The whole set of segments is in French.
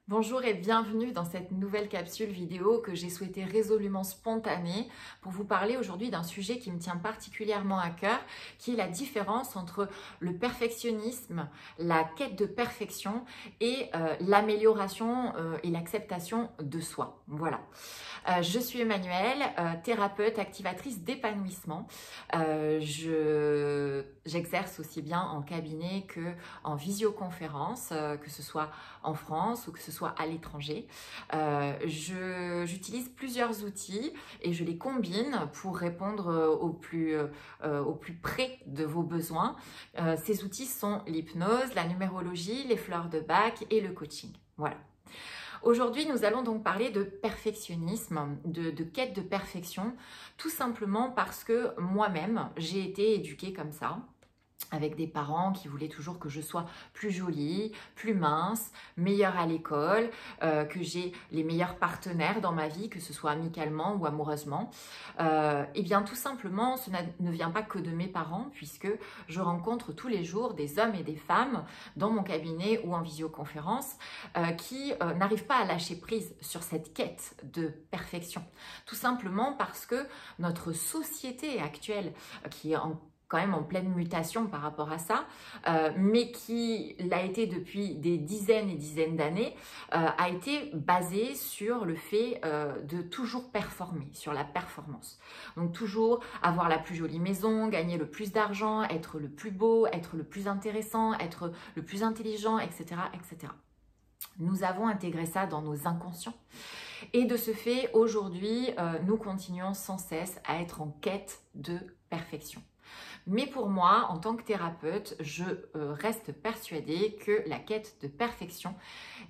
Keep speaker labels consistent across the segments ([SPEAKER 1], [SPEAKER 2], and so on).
[SPEAKER 1] Bonjour et bienvenue dans cette nouvelle capsule vidéo que j'ai souhaité résolument spontanée pour vous parler aujourd'hui d'un sujet qui me tient particulièrement à cœur, qui est la différence entre le perfectionnisme, la quête de perfection et l'amélioration et l'acceptation de soi. Voilà. Je suis Emmanuelle, thérapeute, activatrice d'épanouissement. J'exerce aussi bien en cabinet que visioconférence, que ce soit en France ou que ce soit à l'étranger. J'utilise plusieurs outils et je les combine pour répondre au plus près de vos besoins. Ces outils sont l'hypnose, la numérologie, les fleurs de Bach et le coaching. Voilà. Aujourd'hui, nous allons donc parler de perfectionnisme, de quête de perfection, tout simplement parce que moi-même, j'ai été éduquée comme ça, avec des parents qui voulaient toujours que je sois plus jolie, plus mince, meilleure à l'école, que j'ai les meilleurs partenaires dans ma vie, que ce soit amicalement ou amoureusement. Et bien tout simplement, ne vient pas que de mes parents, puisque je rencontre tous les jours des hommes et des femmes dans mon cabinet ou en visioconférence qui n'arrivent pas à lâcher prise sur cette quête de perfection. Tout simplement parce que notre société actuelle, qui est quand même en pleine mutation par rapport à ça, mais qui l'a été depuis des dizaines et dizaines d'années, a été basée sur le fait de toujours performer, sur la performance. Donc toujours avoir la plus jolie maison, gagner le plus d'argent, être le plus beau, être le plus intéressant, être le plus intelligent, etc., etc. Nous avons intégré ça dans nos inconscients. Et de ce fait, aujourd'hui, nous continuons sans cesse à être en quête de perfection. Mais pour moi, en tant que thérapeute, je reste persuadée que la quête de perfection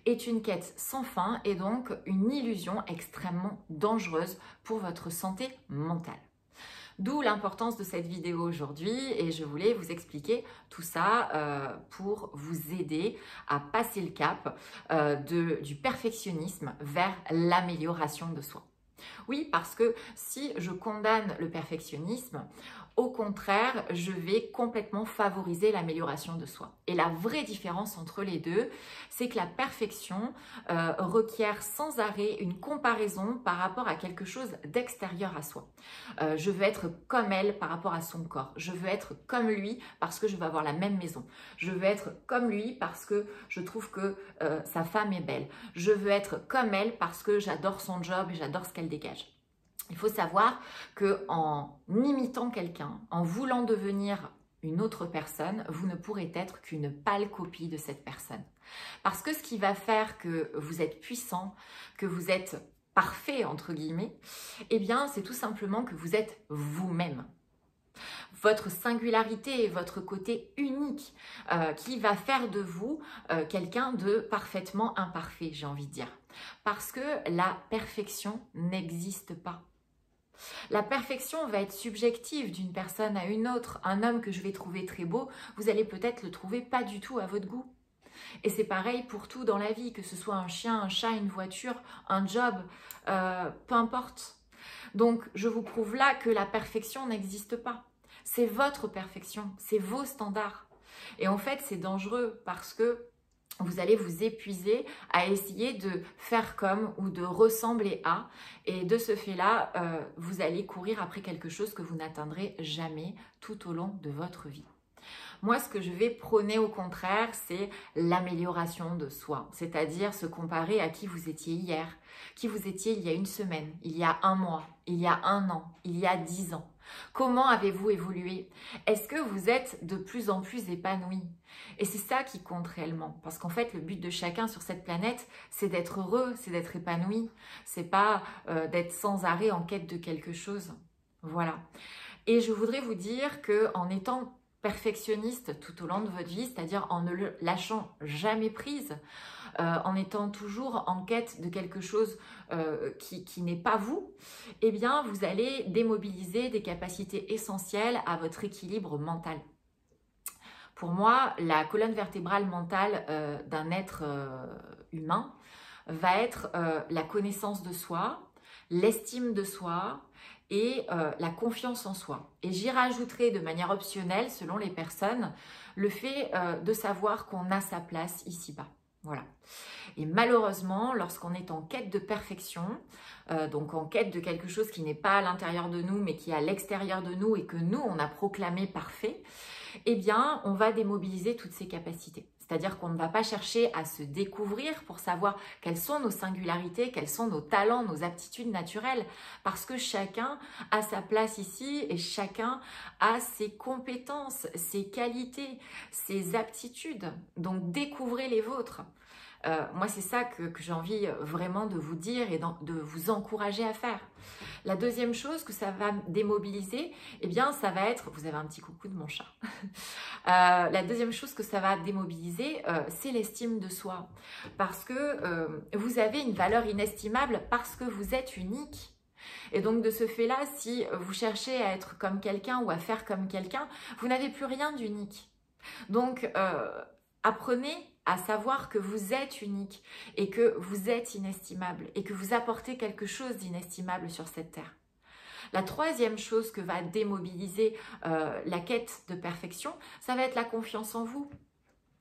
[SPEAKER 1] est une quête sans fin et donc une illusion extrêmement dangereuse pour votre santé mentale. D'où l'importance de cette vidéo aujourd'hui et je voulais vous expliquer tout ça pour vous aider à passer le cap du perfectionnisme vers l'amélioration de soi. Oui, parce que si je condamne le perfectionnisme, au contraire, je vais complètement favoriser l'amélioration de soi. Et la vraie différence entre les deux, c'est que la perfection requiert sans arrêt une comparaison par rapport à quelque chose d'extérieur à soi. Je veux être comme elle par rapport à son corps. Je veux être comme lui parce que je veux avoir la même maison. Je veux être comme lui parce que je trouve que sa femme est belle. Je veux être comme elle parce que j'adore son job et j'adore ce qu'elle dégage. Il faut savoir qu'en imitant quelqu'un, en voulant devenir une autre personne, vous ne pourrez être qu'une pâle copie de cette personne. Parce que ce qui va faire que vous êtes puissant, que vous êtes parfait, entre guillemets, eh bien, c'est tout simplement que vous êtes vous-même. Votre singularité, votre côté unique qui va faire de vous quelqu'un de parfaitement imparfait, j'ai envie de dire. Parce que la perfection n'existe pas. La perfection va être subjective d'une personne à une autre. Un homme que je vais trouver très beau, vous allez peut-être le trouver pas du tout à votre goût. Et c'est pareil pour tout dans la vie, que ce soit un chien, un chat, une voiture, un job, peu importe. Donc, je vous prouve là que la perfection n'existe pas. C'est votre perfection, c'est vos standards. Et en fait, c'est dangereux parce que vous allez vous épuiser à essayer de faire comme ou de ressembler à. Et de ce fait-là, vous allez courir après quelque chose que vous n'atteindrez jamais tout au long de votre vie. Moi, ce que je vais prôner au contraire, c'est l'amélioration de soi, c'est-à-dire se comparer à qui vous étiez hier, qui vous étiez il y a une semaine, il y a un mois, il y a un an, il y a 10 ans. Comment avez-vous évolué? Est-ce que vous êtes de plus en plus épanoui? Et c'est ça qui compte réellement, parce qu'en fait, le but de chacun sur cette planète, c'est d'être heureux, c'est d'être épanoui, c'est pas d'être sans arrêt en quête de quelque chose. Voilà. Et je voudrais vous dire qu'en étant perfectionniste tout au long de votre vie, c'est-à-dire en ne le lâchant jamais prise, en étant toujours en quête de quelque chose qui n'est pas vous, eh bien vous allez démobiliser des capacités essentielles à votre équilibre mental. Pour moi, la colonne vertébrale mentale d'un être humain va être la connaissance de soi, l'estime de soi et la confiance en soi. Et j'y rajouterai de manière optionnelle, selon les personnes, le fait de savoir qu'on a sa place ici-bas. Voilà. Et malheureusement, lorsqu'on est en quête de perfection, donc en quête de quelque chose qui n'est pas à l'intérieur de nous, mais qui est à l'extérieur de nous et que nous, on a proclamé parfait, eh bien, on va démobiliser toutes ces capacités. C'est-à-dire qu'on ne va pas chercher à se découvrir pour savoir quelles sont nos singularités, quels sont nos talents, nos aptitudes naturelles, parce que chacun a sa place ici et chacun a ses compétences, ses qualités, ses aptitudes. Donc, découvrez les vôtres. Moi, c'est ça que j'ai envie vraiment de vous dire et de vous encourager à faire. La deuxième chose que ça va démobiliser, eh bien, ça va être... Vous avez un petit coucou de mon chat. La deuxième chose que ça va démobiliser, c'est l'estime de soi. Parce que vous avez une valeur inestimable parce que vous êtes unique. Et donc, de ce fait-là, si vous cherchez à être comme quelqu'un ou à faire comme quelqu'un, vous n'avez plus rien d'unique. Donc, apprenez à savoir que vous êtes unique et que vous êtes inestimable et que vous apportez quelque chose d'inestimable sur cette terre. La troisième chose que va démobiliser la quête de perfection, ça va être la confiance en vous.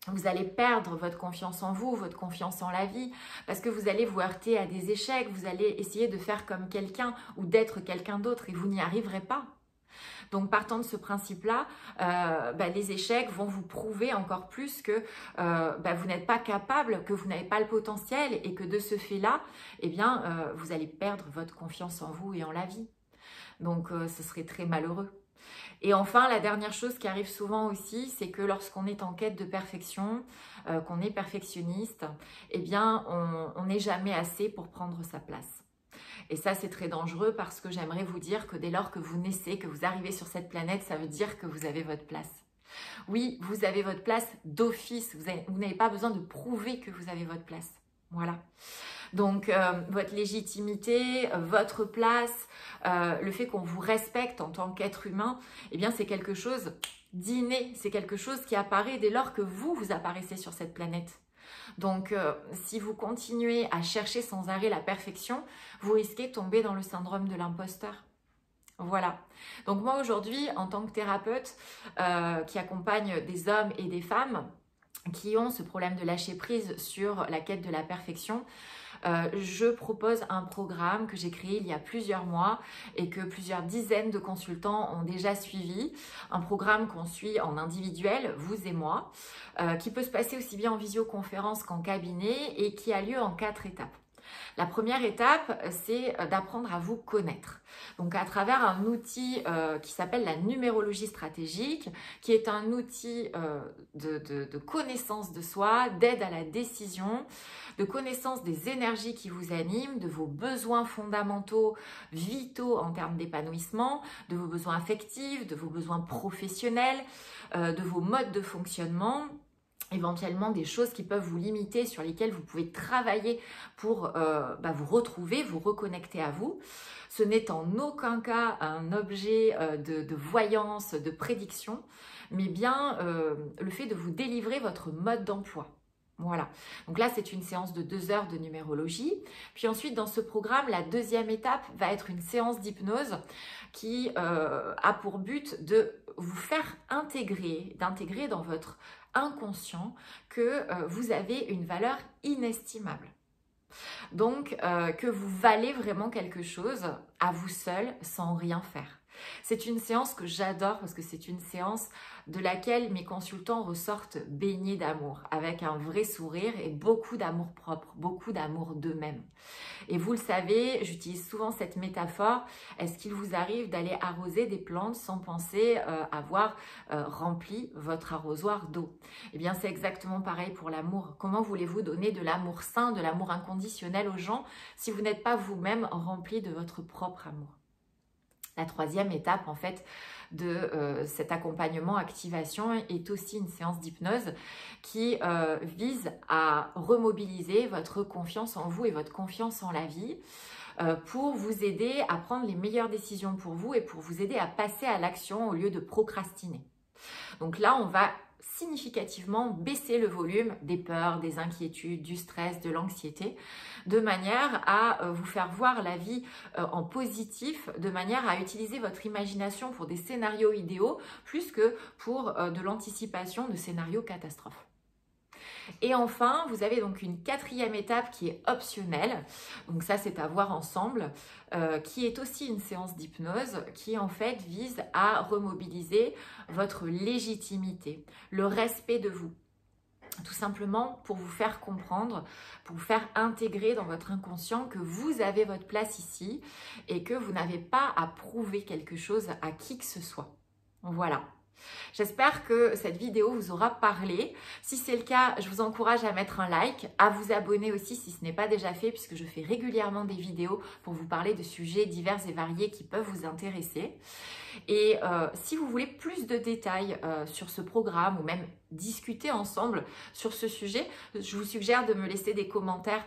[SPEAKER 1] Vous allez perdre votre confiance en vous, votre confiance en la vie, parce que vous allez vous heurter à des échecs, vous allez essayer de faire comme quelqu'un ou d'être quelqu'un d'autre et vous n'y arriverez pas. Donc, partant de ce principe-là, les échecs vont vous prouver encore plus que vous n'êtes pas capable, que vous n'avez pas le potentiel et que de ce fait-là, eh bien, vous allez perdre votre confiance en vous et en la vie. Donc, ce serait très malheureux. Et enfin, la dernière chose qui arrive souvent aussi, c'est que lorsqu'on est en quête de perfection, qu'on est perfectionniste, eh bien, on n'est jamais assez pour prendre sa place. Et ça, c'est très dangereux parce que j'aimerais vous dire que dès lors que vous naissez, que vous arrivez sur cette planète, ça veut dire que vous avez votre place. Oui, vous avez votre place d'office. Vous n'avez pas besoin de prouver que vous avez votre place. Voilà. Donc, votre légitimité, votre place, le fait qu'on vous respecte en tant qu'être humain, eh bien, c'est quelque chose d'inné. C'est quelque chose qui apparaît dès lors que vous apparaissez sur cette planète. Donc, si vous continuez à chercher sans arrêt la perfection, vous risquez de tomber dans le syndrome de l'imposteur. Voilà. Donc, moi, aujourd'hui, en tant que thérapeute qui accompagne des hommes et des femmes qui ont ce problème de lâcher prise sur la quête de la perfection, je propose un programme que j'ai créé il y a plusieurs mois et que plusieurs dizaines de consultants ont déjà suivi. Un programme qu'on suit en individuel, vous et moi, qui peut se passer aussi bien en visioconférence qu'en cabinet et qui a lieu en 4 étapes. La première étape, c'est d'apprendre à vous connaître. Donc à travers un outil qui s'appelle la numérologie stratégique, qui est un outil de connaissance de soi, d'aide à la décision, de connaissance des énergies qui vous animent, de vos besoins fondamentaux, vitaux en termes d'épanouissement, de vos besoins affectifs, de vos besoins professionnels, de vos modes de fonctionnement, éventuellement des choses qui peuvent vous limiter, sur lesquelles vous pouvez travailler pour vous retrouver, vous reconnecter à vous. Ce n'est en aucun cas un objet de voyance, de prédiction, mais bien le fait de vous délivrer votre mode d'emploi. Voilà, donc là c'est une séance de 2 heures de numérologie. Puis ensuite dans ce programme, la deuxième étape va être une séance d'hypnose qui a pour but de vous faire d'intégrer dans votre inconscient que vous avez une valeur inestimable. Donc que vous valez vraiment quelque chose à vous seul sans rien faire. C'est une séance que j'adore parce que c'est une séance de laquelle mes consultants ressortent baignés d'amour, avec un vrai sourire et beaucoup d'amour propre, beaucoup d'amour d'eux-mêmes. Et vous le savez, j'utilise souvent cette métaphore, est-ce qu'il vous arrive d'aller arroser des plantes sans penser avoir rempli votre arrosoir d'eau? Eh bien, c'est exactement pareil pour l'amour. Comment voulez-vous donner de l'amour sain, de l'amour inconditionnel aux gens si vous n'êtes pas vous-même rempli de votre propre amour? La troisième étape, en fait, de cet accompagnement activation est aussi une séance d'hypnose qui vise à remobiliser votre confiance en vous et votre confiance en la vie pour vous aider à prendre les meilleures décisions pour vous et pour vous aider à passer à l'action au lieu de procrastiner. Donc là, on va significativement baisser le volume des peurs, des inquiétudes, du stress, de l'anxiété, de manière à vous faire voir la vie en positif, de manière à utiliser votre imagination pour des scénarios idéaux, plus que pour de l'anticipation de scénarios catastrophes. Et enfin, vous avez donc une quatrième étape qui est optionnelle. Donc ça, c'est à voir ensemble, qui est aussi une séance d'hypnose qui en fait vise à remobiliser votre légitimité, le respect de vous. Tout simplement pour vous faire comprendre, pour vous faire intégrer dans votre inconscient que vous avez votre place ici et que vous n'avez pas à prouver quelque chose à qui que ce soit. Voilà. J'espère que cette vidéo vous aura parlé. Si c'est le cas, je vous encourage à mettre un like, à vous abonner aussi si ce n'est pas déjà fait, puisque je fais régulièrement des vidéos pour vous parler de sujets divers et variés qui peuvent vous intéresser. Et si vous voulez plus de détails sur ce programme ou même discuter ensemble sur ce sujet, je vous suggère de me laisser des commentaires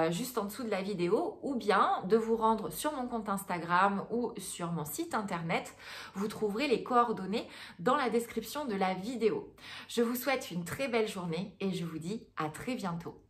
[SPEAKER 1] juste en dessous de la vidéo ou bien de vous rendre sur mon compte Instagram ou sur mon site internet. Vous trouverez les coordonnées dans la description de la vidéo. Je vous souhaite une très belle journée et je vous dis à très bientôt.